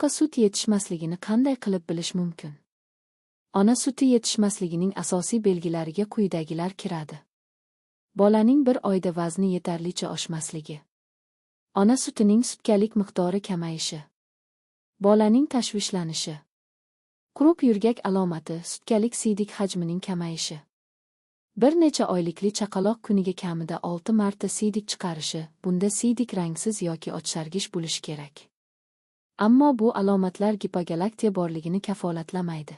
Qashshoqqa sut yetishmasligini qanday qilib bilish mumkin? Ona suti yetishmasligining asosiy belgilariga quyidagilar kiradi. Bolaning bir oyda vazni yetarlicha oshmasligi. Ona sutining sutkalik miqdori kamayishi. Bolaning tashvishlanishi. Quruq yurgak alomati sutkalik siydik hajmining kamayishi. Bir necha oylikli chaqaloq kuniga kamida 6 marta siydik chiqarishi, bunda siydik rangsiz yoki ochsargish bo'lishi kerak. Ammo bu alomatlar gipogalaktiya borligini kafolatlamaydi.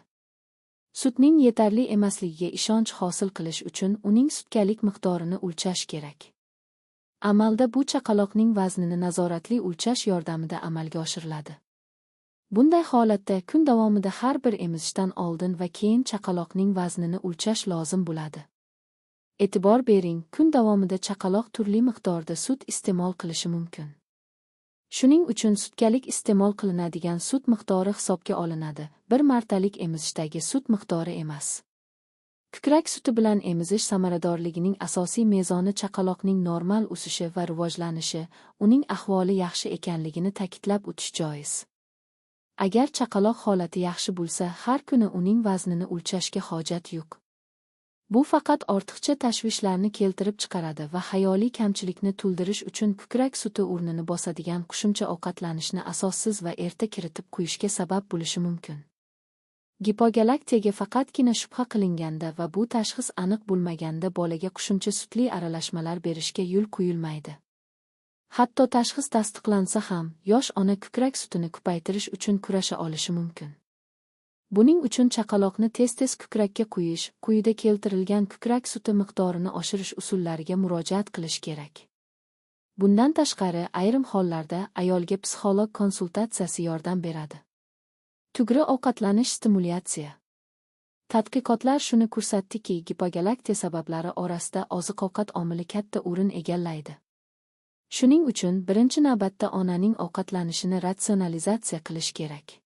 Sutning yetarli emasligiga ishonch hosil qilish uchun uning sutkalik miqdorini o'lchash kerak. Amalda bu chaqaloqning vaznini nazoratli o'lchash yordamida amalga oshiriladi. Bunday holatda kun davomida har bir emizishdan oldin va keyin chaqaloqning vaznini o'lchash lozim bo'ladi. E'tibor bering, kun davomida chaqaloq turli miqdorda sut iste'mol qilishi mumkin. Shuning uchun sutkalik iste'mol qilinadigan sut miqdori hisobga olinadi, bir martalik emizishdagi sut miqdori emas. Ko'krak suti bilan emizish samaradorligining asosiy mezoni chaqaloqning normal o'sishi va rivojlanishi, uning ahvoli yaxshi ekanligini ta'kidlab o'tish joiz. Agar chaqaloq holati yaxshi bo'lsa, har kuni uning vaznini o'lchashga hojat yo'q. Bu faqat ortiqcha tashvishlarni keltirib chiqaradi va hayoliy kamchilikni to'ldirish uchun ko'krak suti o'rnini bosadigan qo'shimcha ovqatlanishni asossiz va erta kiritib qo'yishga sabab bo'lishi mumkin. Gipogalaktiyaga faqatgina shubha qilinganda va bu tashxis aniq bo'lmaganda bolaga qo'shimcha sutli aralashmalar berishga yo'l qo'yilmaydi. Hatto tashxis tasdiqlansa ham, yosh ona ko'krak sutini ko'paytirish uchun kurasha olishi mumkin. Buning uchun chaqaloqni tez-tez ko'krakka quyish, quyida keltirilgan ko'krak suti miqdorini oshirish usullariga murojaat qilish kerak. Bundan tashqari, ayrim hollarda ayolga psixolog konsultatsiyasi yordam beradi. Tugri ovqatlanish stimulyatsiya. Tadqiqotlar shuni ko'rsatdiki, gipogalaktiya sabablari orasida oziq-ovqat omili katta o'rin egallaydi. Shuning uchun birinchi navbatda onaning ovqatlanishini ratsionalizatsiya qilish kerak.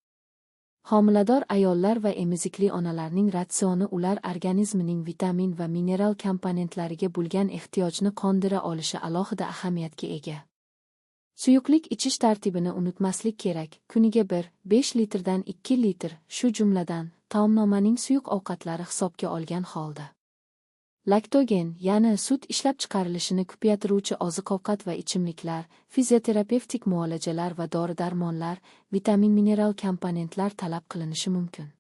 Homilador ayollar va emizikli onalarning ratsioni ular organizmining vitamin va mineral komponentlariga bo'lgan ehtiyojni qondira olishi alohida ahamiyatga ega. Suyuqlik ichish tartibini unutmaslik kerak. Kuniga 1-5 litrdan 2 litr, shu jumladan taomnomaning suyuq ovqatlari hisobga olgan holda. Laktogen, ya'ni sut ishlab chiqarilishini ko'paytiruvchi oziq-ovqat va ichimliklar, fizioterapevtik muolajalar va dori-darmonlar, vitamin mineral komponentlar talab qilinishi mumkin.